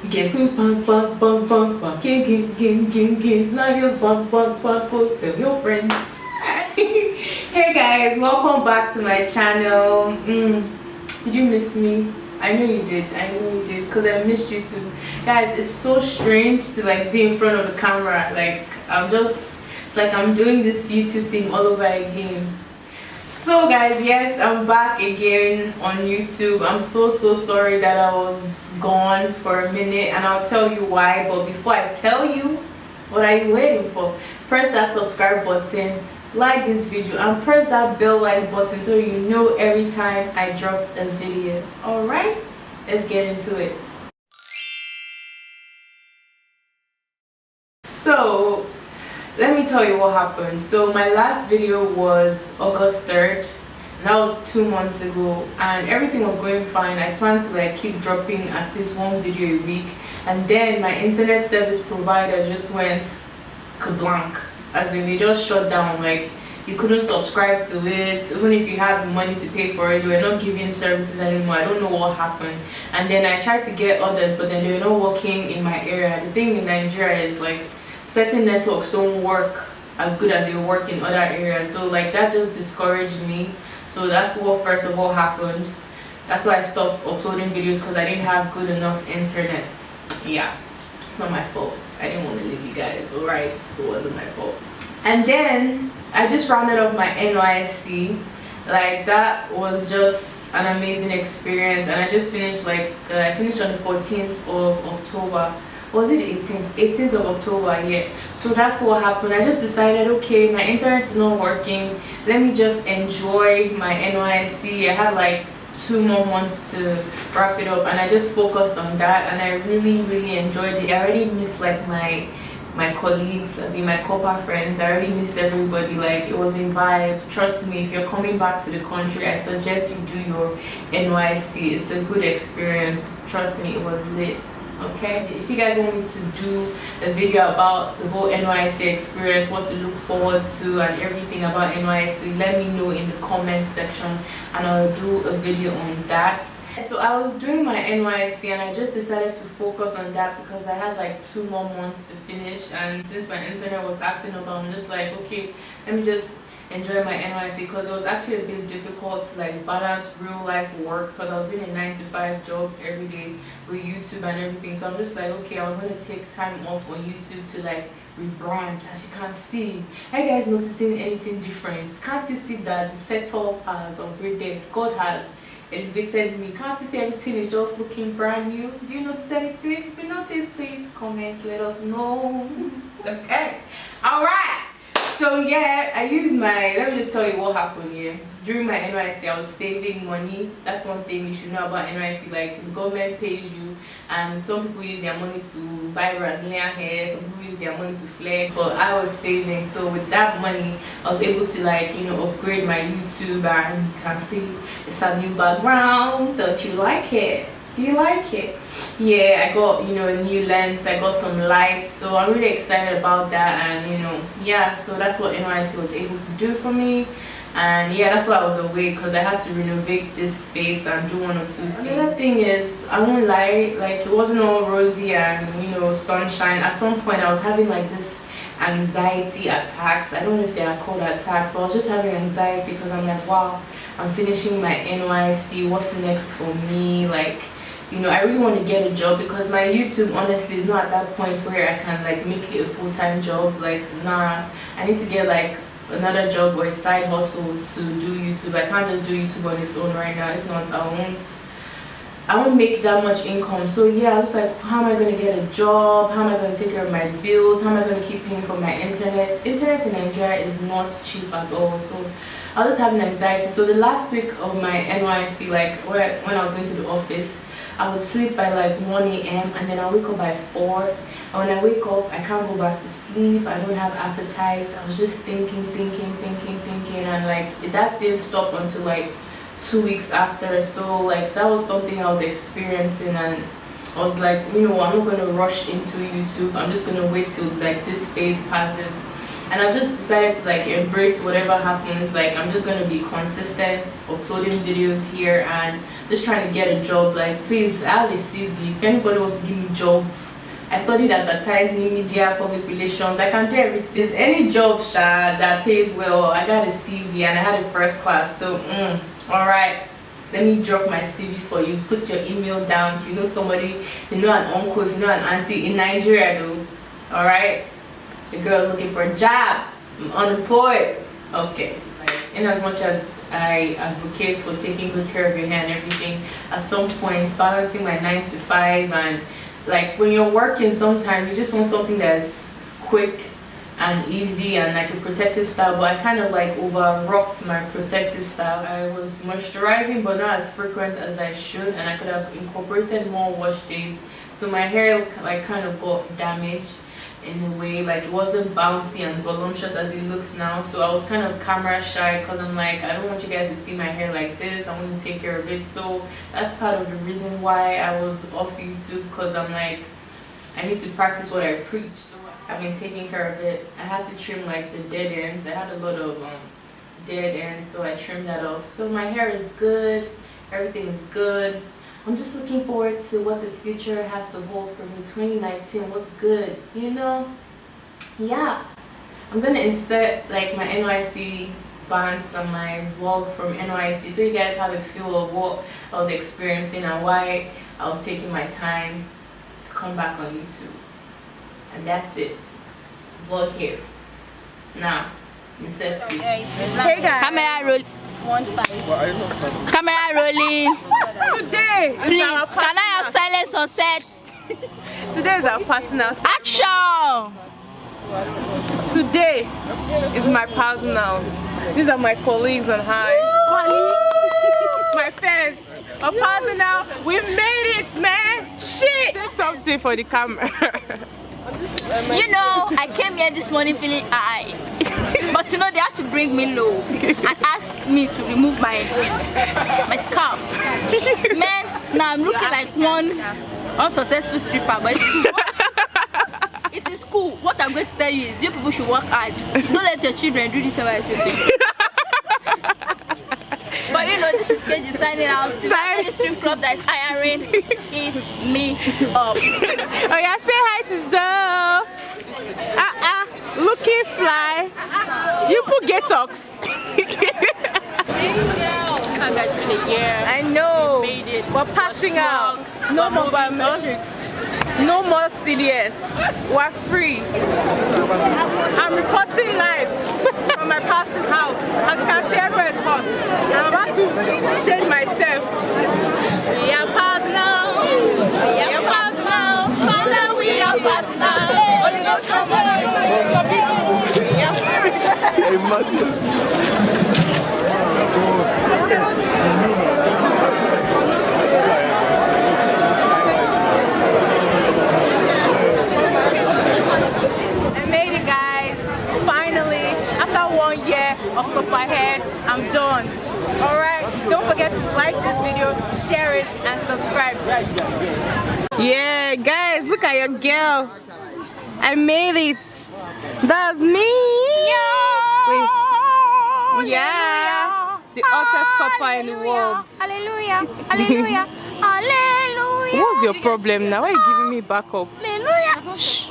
Guess who's back, again. Nadia's back, go tell your friends. Hey guys, welcome back to my channel. Did you miss me? I know you did, because I missed you too. Guys, it's so strange to like be in front of the camera. Like it's like I'm doing this YouTube thing all over again. So guys, yes, I'm back again on YouTube. I'm so sorry that I was gone for a minute, and I'll tell you why. But before I tell you, what are you waiting for? Press that subscribe button, like this video, and press that bell like button so you know every time I drop a video. All right, let's get into it. So let me tell you what happened. So my last video was August 3rd, and that was 2 months ago, and everything was going fine. I planned to like keep dropping at least one video a week, and then my internet service provider just went kablank, as in they just shut down. Like you couldn't subscribe to it, even if you had money to pay for it. They were not giving services anymore. I don't know what happened. And then I tried to get others, but then they were not working in my area. The thing in Nigeria is like certain networks don't work as good as they work in other areas, so like that just discouraged me. So that's what first of all happened. That's why I stopped uploading videos, because I didn't have good enough internet. Yeah, it's not my fault. I didn't want to leave you guys, alright? It wasn't my fault. And then I just rounded up my NYSC. Like that was just an amazing experience, and I just finished I finished on the 14th of October. Was it 18th of October? Yeah. So that's what happened. I just decided, okay, my internet is not working, let me just enjoy my NYSC. I had like 2 more months to wrap it up, and I just focused on that, and I really enjoyed it. I already miss like my colleagues, my corporate friends. I already miss everybody. Like it was a vibe. Trust me, if you're coming back to the country, I suggest you do your NYSC. It's a good experience. Trust me, it was lit. Okay, if you guys want me to do a video about the whole NYSC experience, what to look forward to and everything about NYSC, let me know in the comment section, and I'll do a video on that. So I was doing my NYSC, and I just decided to focus on that because I had like 2 more months to finish, and since my internet was acting up, I'm just like, okay, let me just enjoy my NYSC, because it was actually a bit difficult to like balance real life work, because I was doing a 9-to-5 job every day with YouTube and everything. So I'm just like, okay, I'm gonna take time off on YouTube to like rebrand. As you can see, are you guys noticing anything different? Can't you see that the setup has upgraded? God has elevated me. Can't you see everything is just looking brand new? Do you notice anything? If you notice, please comment, let us know. Okay, all right. So yeah, I used let me just tell you what happened here. During my NYSC, I was saving money. That's one thing you should know about NYSC. Like the government pays you, and some people use their money to buy Brazilian hair, some people use their money to flex. But I was saving, so with that money, I was able to like, you know, upgrade my YouTube, and you can see it's a new background. Don't you like it? Do you like it? Yeah, I got, you know, a new lens, I got some lights, so I'm really excited about that. And you know, yeah, so that's what NYSC was able to do for me. And yeah, that's why I was away, because I had to renovate this space and do 1 or 2 things. Another thing is, I won't lie, like it wasn't all rosy and, you know, sunshine. At some point I was having like this anxiety attacks. I don't know if they are called attacks, but I was just having anxiety, because I'm like, wow, I'm finishing my NYSC, what's next for me? Like, you know, I really want to get a job, because my YouTube honestly is not at that point where I can like make it a full-time job. Like, nah, I need to get like another job or a side hustle to do YouTube. I can't just do YouTube on its own right now. If not, I won't make that much income. So yeah, I was just like, how am I going to get a job? How am I going to take care of my bills? How am I going to keep paying for my internet? Internet in Nigeria is not cheap at all. So I was just having anxiety. So the last week of my NYSC, like when I was going to the office, I would sleep by like 1 a.m. and then I wake up by 4. And when I wake up, I can't go back to sleep. I don't have appetite. I was just thinking, and like that didn't stop until like 2 weeks after. So like that was something I was experiencing, and I was like, you know, I'm not going to rush into YouTube. I'm just going to wait till like this phase passes. and I've just decided to like embrace whatever happens. Like I'm just gonna be consistent, uploading videos here and just trying to get a job. Like please, I have a CV. If anybody wants to give me a job, I studied advertising, media, public relations. I can do everything. There's any job that pays well. I got a CV and I had a first class. So all right, let me drop my CV for you. Put your email down. If you know somebody, if you know an uncle, if you know an auntie in Nigeria, though. All right, your girl's looking for a job. I'm unemployed. Okay. In as much as I advocate for taking good care of your hair and everything, at some point balancing my 9 to 5 and like when you're working, sometimes you just want something that's quick and easy and like a protective style, but I kind of like overrocked my protective style. I was moisturizing but not as frequent as I should, and I could have incorporated more wash days, so my hair like kind of got damaged in a way. Like it wasn't bouncy and voluptuous as it looks now, so I was kind of camera shy because I'm like, I don't want you guys to see my hair like this. I want to take care of it. So that's part of the reason why I was off YouTube, because I'm like, I need to practice what I preach. So I've been taking care of it. I had to trim like the dead ends. I had a lot of dead ends, so I trimmed that off. So my hair is good, everything is good. I'm just looking forward to what the future has to hold for me. 2019 was good, you know? Yeah. I'm gonna insert like my NYC bands on my vlog from NYC so you guys have a feel of what I was experiencing and why I was taking my time to come back on YouTube. And that's it. Vlog here. Now, insert please. Hey guys. Camera roll. 1-5. Camera rolling. Today, please, can I have silence on set? Today is our personal. Action! Today is my personals. These are my colleagues on high. My fans. A personal. We made it, man. Shit. Say something for the camera. You know, I came here this morning feeling high. But you know, they had to bring me low and ask me to remove my scarf. Man, now I'm looking like one unsuccessful stripper, but it is cool. What I'm going to tell you is you people should work hard. Don't let your children do this about yourself. But you know, this is KG signing out. Any stream club that is hiring, hit me up. Oh yeah, say hi to Zoe. Looking fly. You put Gatox. Guys, been a year. I know. We made it. We're passing out. No more biometrics. No more CDS. We're free. I'm reporting live from my passing house. As you can see, everywhere is hot. I'm about to shade myself. We are passing out. We are passing out. Father, we are passing out. Holy Ghost, come on. I made it, guys. Finally, after 1 year of suffer head, I'm done. Alright, don't forget to like this video, share it, and subscribe. Yeah, guys, look at your girl. I made it. That's me. Wait. Yeah. The hottest couple in the world. Hallelujah. Hallelujah. Hallelujah. What's your problem now? Why are you giving me backup? Hallelujah. Shh.